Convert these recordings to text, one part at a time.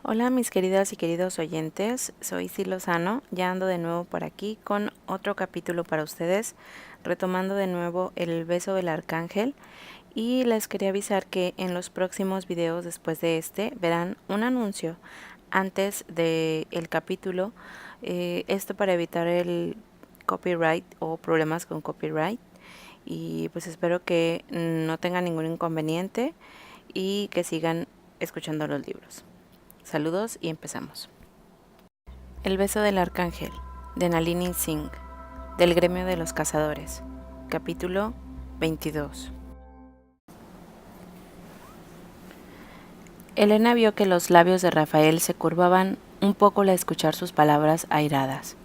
Hola mis queridas y queridos oyentes, soy Sil Lozano, ya ando de nuevo por aquí con otro capítulo para ustedes, retomando de nuevo el beso del arcángel y les quería avisar que en los próximos videos después de este verán un anuncio antes del capítulo, esto para evitar el copyright o problemas con copyright y pues espero que no tengan ningún inconveniente y que sigan escuchando los libros. Saludos y empezamos. El beso del arcángel, de Nalini Singh, del gremio de los cazadores, capítulo 22. Elena vio que los labios de Rafael se curvaban un poco al escuchar sus palabras airadas,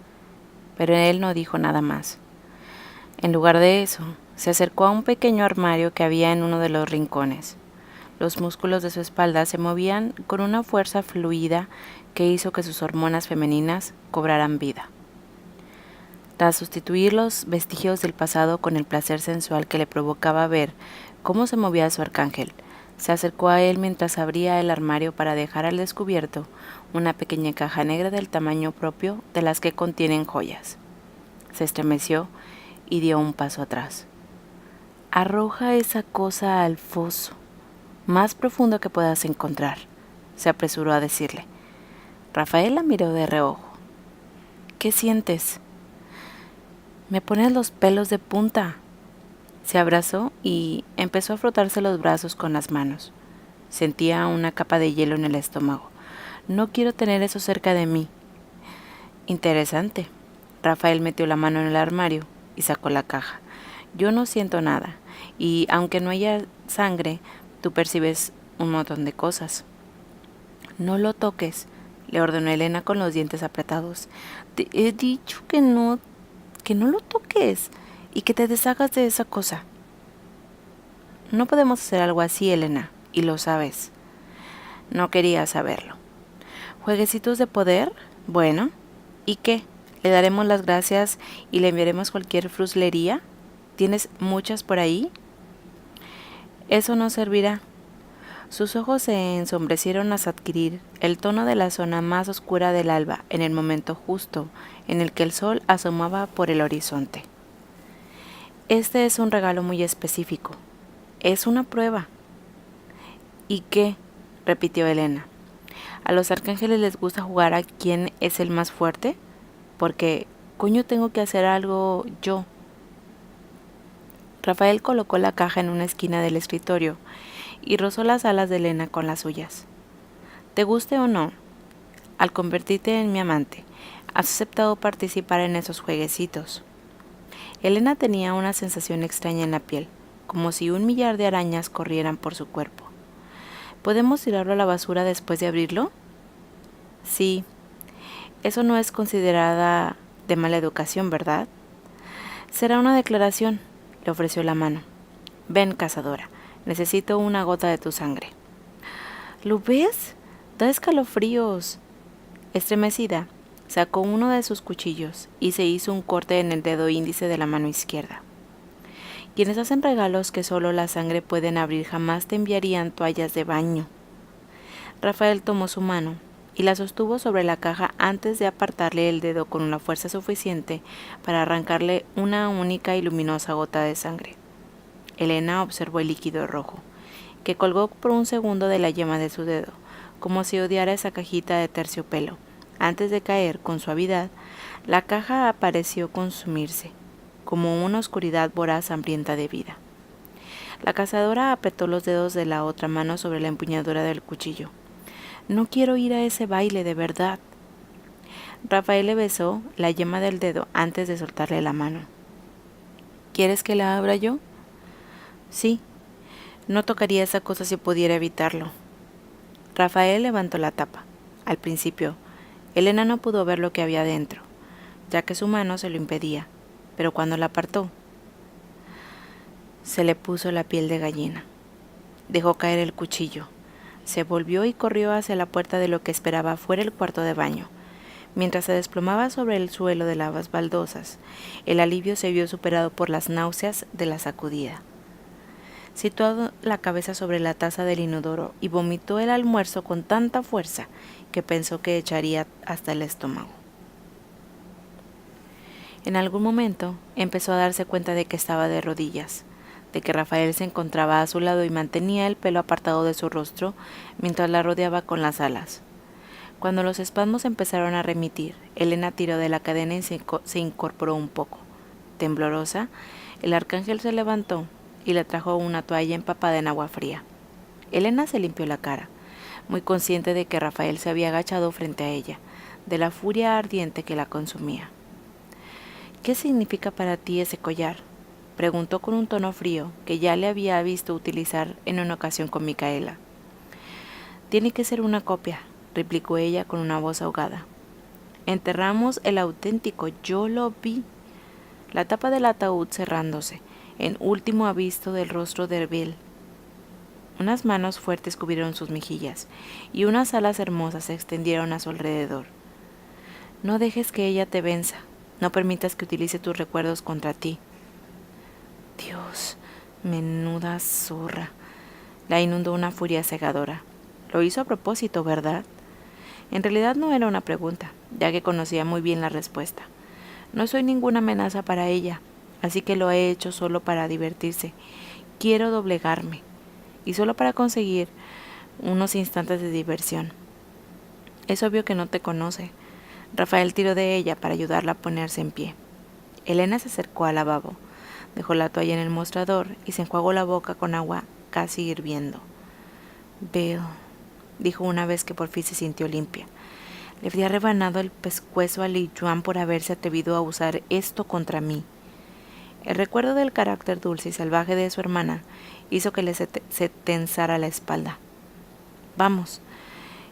pero él no dijo nada más. En lugar de eso, se acercó a un pequeño armario que había en uno de los rincones. Los músculos de su espalda se movían con una fuerza fluida que hizo que sus hormonas femeninas cobraran vida. Tras sustituir los vestigios del pasado con el placer sensual que le provocaba ver cómo se movía su arcángel, se acercó a él mientras abría el armario para dejar al descubierto una pequeña caja negra del tamaño propio de las que contienen joyas. Se estremeció y dio un paso atrás. «Arroja esa cosa al foso más profundo que puedas encontrar», se apresuró a decirle. Rafael la miró de reojo. «¿Qué sientes?» «Me pones los pelos de punta». Se abrazó y empezó a frotarse los brazos con las manos. Sentía una capa de hielo en el estómago. «No quiero tener eso cerca de mí». «Interesante». Rafael metió la mano en el armario y sacó la caja. «Yo no siento nada, y aunque no haya sangre, tú percibes un montón de cosas». «No lo toques», le ordenó Elena con los dientes apretados. «Te he dicho que no lo toques y que te deshagas de esa cosa». «No podemos hacer algo así, Elena, y lo sabes». No quería saberlo. «¿Jueguecitos de poder? Bueno, ¿y qué? ¿Le daremos las gracias y le enviaremos cualquier fruslería? ¿Tienes muchas por ahí?» «Eso no servirá». Sus ojos se ensombrecieron hasta adquirir el tono de la zona más oscura del alba en el momento justo en el que el sol asomaba por el horizonte. «Este es un regalo muy específico. Es una prueba». «¿Y qué?», repitió Elena. «¿A los arcángeles les gusta jugar a quién es el más fuerte? Porque, coño, tengo que hacer algo yo». Rafael colocó la caja en una esquina del escritorio y rozó las alas de Elena con las suyas. «Te guste o no, al convertirte en mi amante, has aceptado participar en esos jueguecitos». Elena tenía una sensación extraña en la piel, como si 1 millar de arañas corrieran por su cuerpo. «¿Podemos tirarlo a la basura después de abrirlo?» «Sí. Eso no es considerada de mala educación, ¿verdad?» «Será una declaración», le ofreció la mano. «Ven, cazadora, necesito una gota de tu sangre». «¿Lo ves? Da escalofríos». Estremecida, sacó uno de sus cuchillos y se hizo un corte en el dedo índice de la mano izquierda. «Quienes hacen regalos que solo la sangre pueden abrir jamás te enviarían toallas de baño». Rafael tomó su mano y la sostuvo sobre la caja antes de apartarle el dedo con una fuerza suficiente para arrancarle una única y luminosa gota de sangre. Elena observó el líquido rojo, que colgó por un segundo de la yema de su dedo, como si odiara esa cajita de terciopelo. Antes de caer con suavidad, la caja pareció consumirse, como una oscuridad voraz hambrienta de vida. La cazadora apretó los dedos de la otra mano sobre la empuñadura del cuchillo. «No quiero ir a ese baile, de verdad». Rafael le besó la yema del dedo antes de soltarle la mano. «¿Quieres que la abra yo?» «Sí. No tocaría esa cosa si pudiera evitarlo». Rafael levantó la tapa. Al principio, Elena no pudo ver lo que había dentro, ya que su mano se lo impedía, pero cuando la apartó, se le puso la piel de gallina. Dejó caer el cuchillo. Se volvió y corrió hacia la puerta de lo que esperaba fuera el cuarto de baño. Mientras se desplomaba sobre el suelo de lavas baldosas, el alivio se vio superado por las náuseas de la sacudida. Situó la cabeza sobre la taza del inodoro y vomitó el almuerzo con tanta fuerza que pensó que echaría hasta el estómago. En algún momento empezó a darse cuenta de que estaba de rodillas, de que Rafael se encontraba a su lado y mantenía el pelo apartado de su rostro mientras la rodeaba con las alas. Cuando los espasmos empezaron a remitir, Elena tiró de la cadena y se incorporó un poco. Temblorosa, el arcángel se levantó y le trajo una toalla empapada en agua fría. Elena se limpió la cara, muy consciente de que Rafael se había agachado frente a ella, de la furia ardiente que la consumía. «¿Qué significa para ti ese collar?», preguntó con un tono frío que ya le había visto utilizar en una ocasión con Micaela. «Tiene que ser una copia», replicó ella con una voz ahogada. «Enterramos el auténtico, yo lo vi». La tapa del ataúd cerrándose, en último aviso del rostro de Bill. Unas manos fuertes cubrieron sus mejillas y unas alas hermosas se extendieron a su alrededor. «No dejes que ella te venza. No permitas que utilice tus recuerdos contra ti». Dios, menuda zorra. La inundó una furia cegadora. Lo hizo a propósito, ¿verdad? En realidad no era una pregunta, ya que conocía muy bien la respuesta. No soy ninguna amenaza para ella, así que lo he hecho solo para divertirse. Quiero doblegarme, y solo para conseguir unos instantes de diversión. Es obvio que no te conoce. Rafael tiró de ella para ayudarla a ponerse en pie. Elena se acercó al lavabo, dejó la toalla en el mostrador y se enjuagó la boca con agua casi hirviendo. «Bill», dijo una vez que por fin se sintió limpia. Le habría rebanado el pescuezo a Li Yuan por haberse atrevido a usar esto contra mí. El recuerdo del carácter dulce y salvaje de su hermana hizo que se tensara la espalda. «Vamos».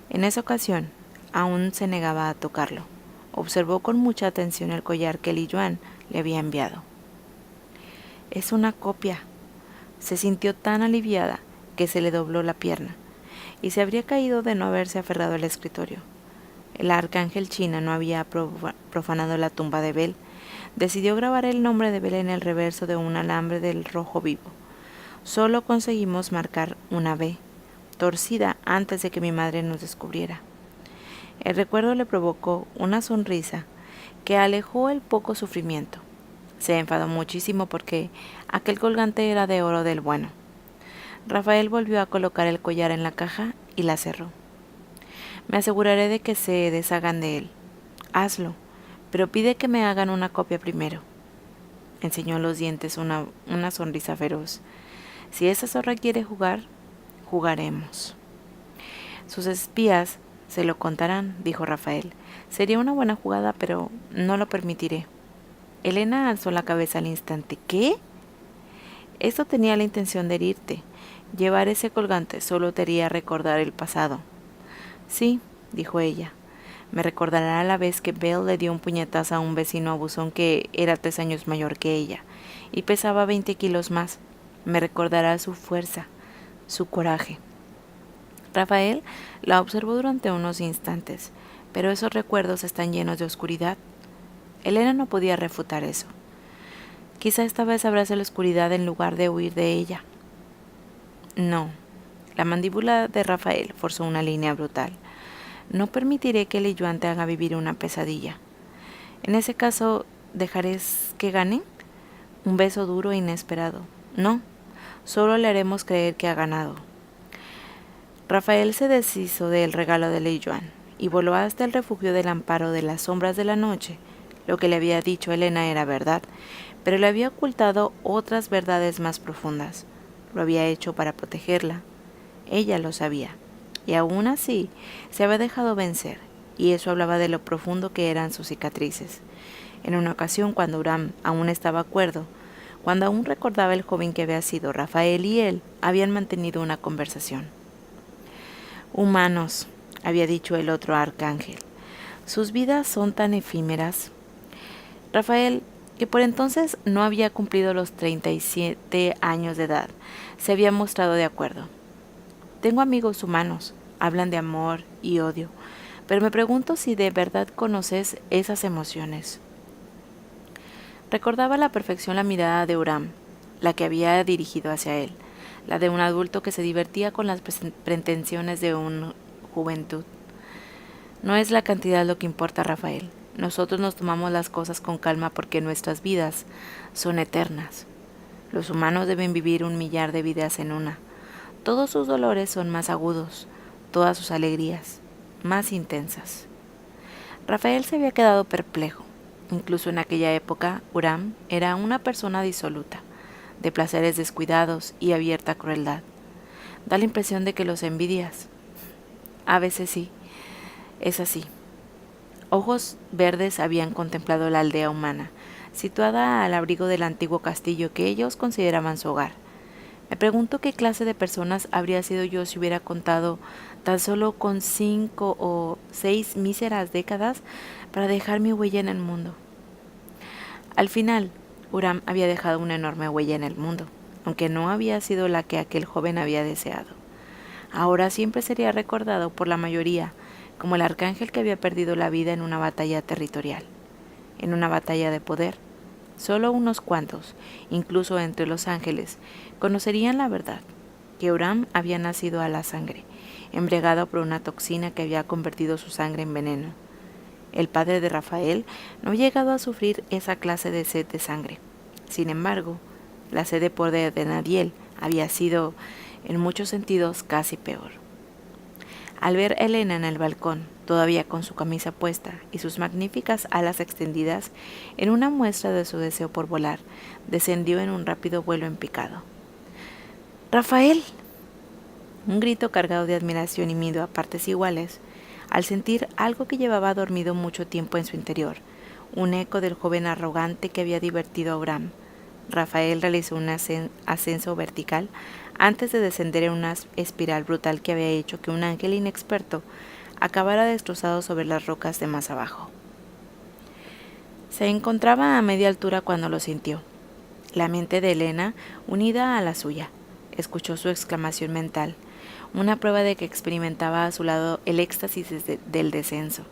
En esa ocasión aún se negaba a tocarlo. Observó con mucha atención el collar que Li Yuan le había enviado. «Es una copia». Se sintió tan aliviada que se le dobló la pierna, y se habría caído de no haberse aferrado al escritorio. El arcángel China no había profanado la tumba de Bel. Decidió grabar el nombre de Bel en el reverso de un alambre del rojo vivo. Solo conseguimos marcar una B, torcida antes de que mi madre nos descubriera. El recuerdo le provocó una sonrisa que alejó el poco sufrimiento. Se enfadó muchísimo porque aquel colgante era de oro del bueno. Rafael volvió a colocar el collar en la caja y la cerró. «Me aseguraré de que se deshagan de él». «Hazlo, pero pide que me hagan una copia primero». Enseñó los dientes una sonrisa feroz. «Si esa zorra quiere jugar, jugaremos». «Sus espías se lo contarán», dijo Rafael. «Sería una buena jugada, pero no lo permitiré». Elena alzó la cabeza al instante. «¿Qué?». «Esto tenía la intención de herirte. Llevar ese colgante solo te haría recordar el pasado». «Sí», dijo ella. «Me recordará la vez que Belle le dio un puñetazo a un vecino abusón que era 3 años mayor que ella y pesaba 20 kilos más. Me recordará su fuerza, su coraje». Rafael la observó durante unos instantes, pero esos recuerdos están llenos de oscuridad. Elena no podía refutar eso. Quizá esta vez abrace la oscuridad en lugar de huir de ella. «No». La mandíbula de Rafael forzó una línea brutal. «No permitiré que Li Yuan te haga vivir una pesadilla». «En ese caso, ¿dejarás que gane?». Un beso duro e inesperado. «No, solo le haremos creer que ha ganado». Rafael se deshizo del regalo de Li Yuan y voló hasta el refugio del amparo de las sombras de la noche. Lo que le había dicho Elena era verdad, pero le había ocultado otras verdades más profundas. Lo había hecho para protegerla. Ella lo sabía, y aún así se había dejado vencer, y eso hablaba de lo profundo que eran sus cicatrices. En una ocasión, cuando Uram aún estaba cuerdo, cuando aún recordaba el joven que había sido, Rafael y él habían mantenido una conversación. «Humanos», había dicho el otro arcángel, «sus vidas son tan efímeras». Rafael, que por entonces no había cumplido los 37 años de edad, se había mostrado de acuerdo. «Tengo amigos humanos, hablan de amor y odio, pero me pregunto si de verdad conoces esas emociones». Recordaba a la perfección la mirada de Uram, la que había dirigido hacia él. la de un adulto que se divertía con las pretensiones de una juventud. No es la cantidad lo que importa, Rafael. Nosotros nos tomamos las cosas con calma porque nuestras vidas son eternas. Los humanos deben vivir 1 millar de vidas en una. Todos sus dolores son más agudos, todas sus alegrías más intensas. Rafael se había quedado perplejo. Incluso en aquella época, Uram era una persona disoluta, de placeres descuidados y abierta crueldad. Da la impresión de que los envidias. A veces sí, es así. Ojos verdes habían contemplado la aldea humana, situada al abrigo del antiguo castillo que ellos consideraban su hogar. Me pregunto qué clase de personas habría sido yo si hubiera contado tan solo con 5 o 6 míseras décadas para dejar mi huella en el mundo. Al final, Uram había dejado una enorme huella en el mundo, aunque no había sido la que aquel joven había deseado. Ahora siempre sería recordado por la mayoría como el arcángel que había perdido la vida en una batalla territorial, en una batalla de poder. Solo unos cuantos, incluso entre los ángeles, conocerían la verdad, que Uram había nacido a la sangre, embriagado por una toxina que había convertido su sangre en veneno. El padre de Rafael no había llegado a sufrir esa clase de sed de sangre. Sin embargo, la sed de poder de Nadiel había sido, en muchos sentidos, casi peor. Al ver a Elena en el balcón, todavía con su camisa puesta y sus magníficas alas extendidas, en una muestra de su deseo por volar, descendió en un rápido vuelo en picado. ¡Rafael! Un grito cargado de admiración y miedo a partes iguales, al sentir algo que llevaba dormido mucho tiempo en su interior, un eco del joven arrogante que había divertido a Uram. Rafael realizó un ascenso vertical antes de descender en una espiral brutal que había hecho que un ángel inexperto acabara destrozado sobre las rocas de más abajo. Se encontraba a media altura cuando lo sintió. La mente de Elena, unida a la suya, escuchó su exclamación mental, una prueba de que experimentaba a su lado el éxtasis del descenso.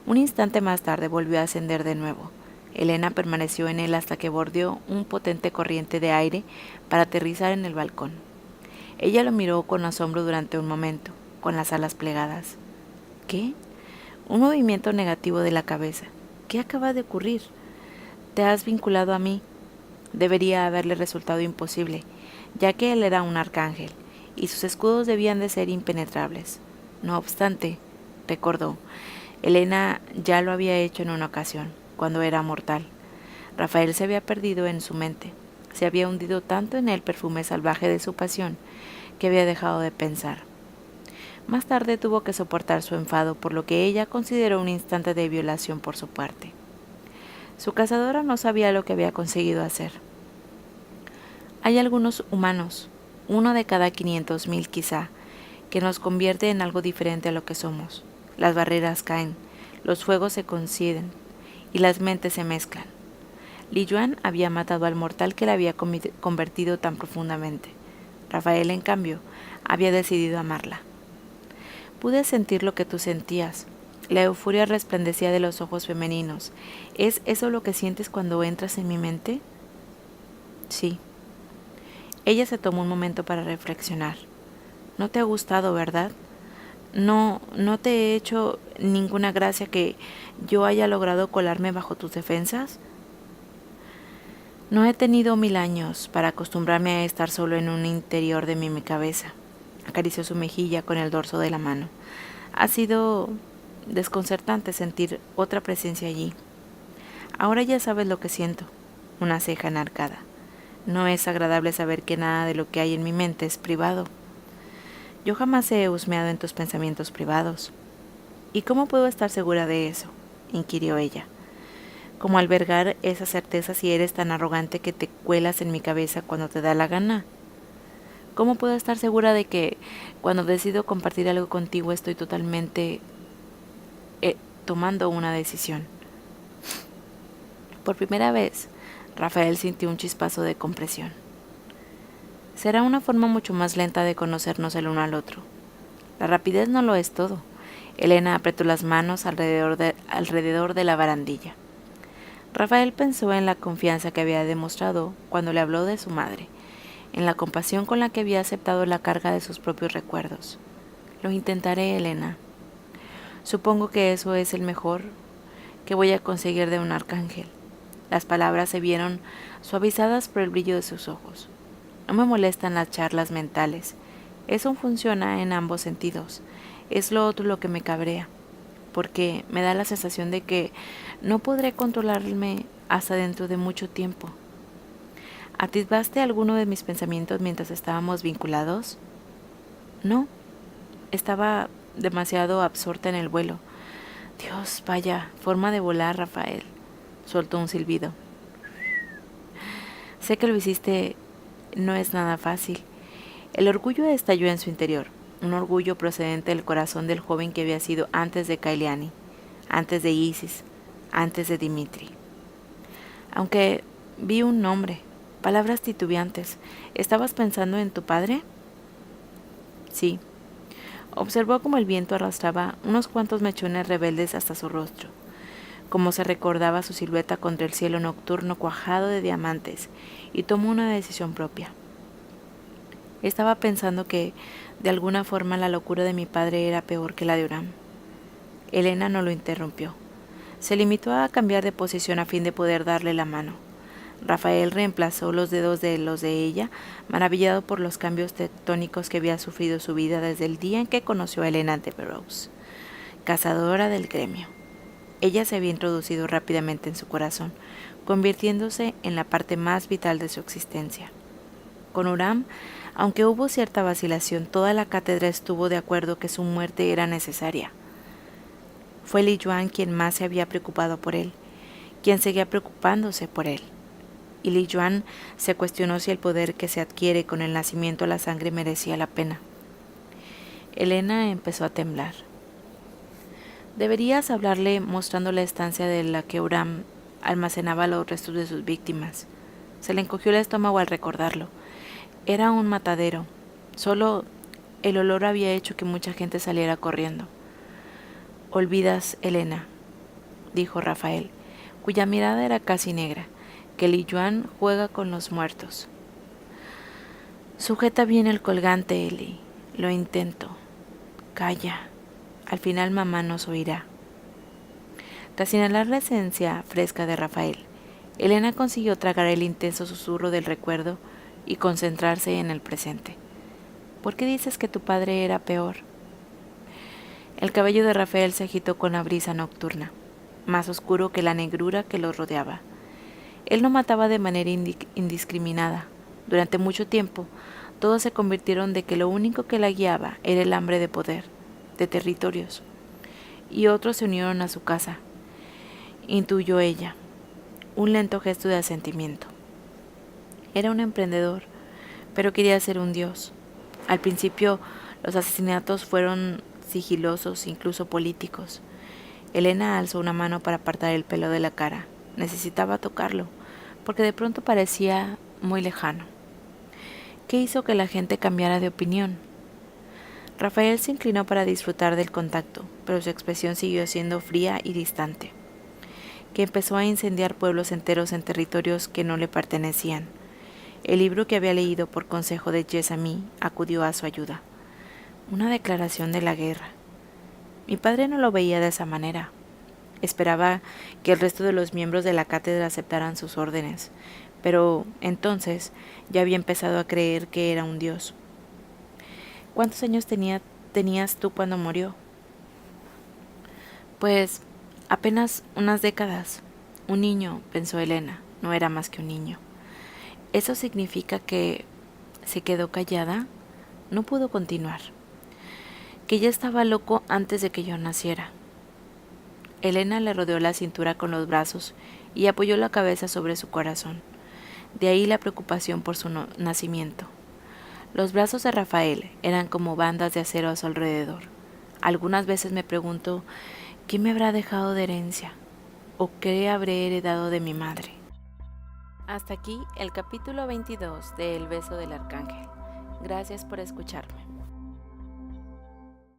Un instante más tarde volvió a ascender de nuevo. Elena permaneció en él hasta que bordeó un potente corriente de aire para aterrizar en el balcón. Ella lo miró con asombro durante un momento, con las alas plegadas. ¿Qué? Un movimiento negativo de la cabeza. ¿Qué acaba de ocurrir? Te has vinculado a mí. Debería haberle resultado imposible, ya que él era un arcángel, y sus escudos debían de ser impenetrables. No obstante, recordó, Elena ya lo había hecho en una ocasión, cuando era mortal. Rafael se había perdido en su mente, se había hundido tanto en el perfume salvaje de su pasión, que había dejado de pensar. Más tarde tuvo que soportar su enfado por lo que ella consideró un instante de violación por su parte. Su cazadora no sabía lo que había conseguido hacer. Hay algunos humanos, uno de cada 500,000 quizá, que nos convierte en algo diferente a lo que somos. Las barreras caen, los fuegos se coinciden y las mentes se mezclan. Li Yuan había matado al mortal que la había convertido tan profundamente. Rafael, en cambio, había decidido amarla. Pude sentir lo que tú sentías. La euforia resplandecía de los ojos femeninos. ¿Es eso lo que sientes cuando entras en mi mente? Sí. Ella se tomó un momento para reflexionar. No te ha gustado, ¿verdad? No te he hecho ninguna gracia que yo haya logrado colarme bajo tus defensas. No he tenido 1000 años para acostumbrarme a estar solo en un interior de mi cabeza. Acarició su mejilla con el dorso de la mano. Ha sido desconcertante sentir otra presencia allí. Ahora ya sabes lo que siento. Una ceja enarcada. No es agradable saber que nada de lo que hay en mi mente es privado. Yo jamás he husmeado en tus pensamientos privados. ¿Y cómo puedo estar segura de eso?, inquirió ella. ¿Cómo albergar esa certeza si eres tan arrogante que te cuelas en mi cabeza cuando te da la gana? ¿Cómo puedo estar segura de que cuando decido compartir algo contigo estoy totalmente tomando una decisión? Por primera vez, Rafael sintió un chispazo de compresión. Será una forma mucho más lenta de conocernos el uno al otro. La rapidez no lo es todo. Elena apretó las manos alrededor de la barandilla. Rafael pensó en la confianza que había demostrado cuando le habló de su madre, en la compasión con la que había aceptado la carga de sus propios recuerdos. Lo intentaré, Elena. Supongo que eso es el mejor que voy a conseguir de un arcángel. Las palabras se vieron suavizadas por el brillo de sus ojos. No me molestan las charlas mentales. Eso funciona en ambos sentidos. Es lo otro lo que me cabrea, porque me da la sensación de que no podré controlarme hasta dentro de mucho tiempo. ¿Atisbaste alguno de mis pensamientos mientras estábamos vinculados? No, estaba demasiado absorta en el vuelo. Dios, vaya forma de volar, Rafael. Soltó un silbido. Sé que lo hiciste, no es nada fácil. El orgullo estalló en su interior, un orgullo procedente del corazón del joven que había sido antes de Kailiani, antes de Isis, antes de Dimitri. Aunque vi un nombre, palabras titubeantes. ¿Estabas pensando en tu padre? Sí. Observó cómo el viento arrastraba unos cuantos mechones rebeldes hasta su rostro, cómo se recordaba su silueta contra el cielo nocturno cuajado de diamantes, y tomó una decisión propia. Estaba pensando que, de alguna forma, la locura de mi padre era peor que la de Oram. Elena no lo interrumpió. Se limitó a cambiar de posición a fin de poder darle la mano. Rafael reemplazó los dedos de los de ella, maravillado por los cambios tectónicos que había sufrido su vida desde el día en que conoció a Elena de Burroughs, cazadora del gremio. Ella se había introducido rápidamente en su corazón, convirtiéndose en la parte más vital de su existencia. Con Oram, aunque hubo cierta vacilación, toda la cátedra estuvo de acuerdo que su muerte era necesaria. Fue Li Yuan quien más se había preocupado por él, quien seguía preocupándose por él. Y Li Yuan se cuestionó si el poder que se adquiere con el nacimiento a la sangre merecía la pena. Elena empezó a temblar. Deberías hablarle mostrando la estancia de la que Oram almacenaba los restos de sus víctimas. Se le encogió el estómago al recordarlo. Era un matadero. Solo el olor había hecho que mucha gente saliera corriendo. Olvidas, Elena, dijo Rafael, cuya mirada era casi negra, que Li Yuan juega con los muertos. Sujeta bien el colgante, Eli. Lo intento. Calla. Al final mamá nos oirá. Tras inhalar la esencia fresca de Rafael, Elena consiguió tragar el intenso susurro del recuerdo y concentrarse en el presente. ¿Por qué dices que tu padre era peor? El cabello de Rafael se agitó con la brisa nocturna, más oscuro que la negrura que lo rodeaba. Él no mataba de manera indiscriminada. Durante mucho tiempo, todos se convirtieron de que lo único que la guiaba era el hambre de poder, de territorios. Y otros se unieron a su casa. Intuyó ella, un lento gesto de asentimiento. Era un emprendedor, pero quería ser un dios. Al principio, los asesinatos fueron sigilosos, incluso políticos. Elena alzó una mano para apartar el pelo de la cara. Necesitaba tocarlo, porque de pronto parecía muy lejano. ¿Qué hizo que la gente cambiara de opinión? Rafael se inclinó para disfrutar del contacto, pero su expresión siguió siendo fría y distante, que empezó a incendiar pueblos enteros en territorios que no le pertenecían. El libro que había leído por consejo de Jessamy acudió a su ayuda. Una declaración de la guerra. Mi padre no lo veía de esa manera. Esperaba que el resto de los miembros de la cátedra aceptaran sus órdenes, pero entonces ya había empezado a creer que era un dios. ¿Cuántos años tenías tú cuando murió? Pues apenas unas décadas. Un niño, pensó Elena, no era más que un niño. ¿Eso significa que se quedó callada? No pudo continuar. Que ya estaba loco antes de que yo naciera. Elena le rodeó la cintura con los brazos y apoyó la cabeza sobre su corazón. De ahí la preocupación por su nacimiento. Los brazos de Rafael eran como bandas de acero a su alrededor. Algunas veces me pregunto qué me habrá dejado de herencia o qué habré heredado de mi madre. Hasta aquí el capítulo 22 de El beso del arcángel. Gracias por escucharme.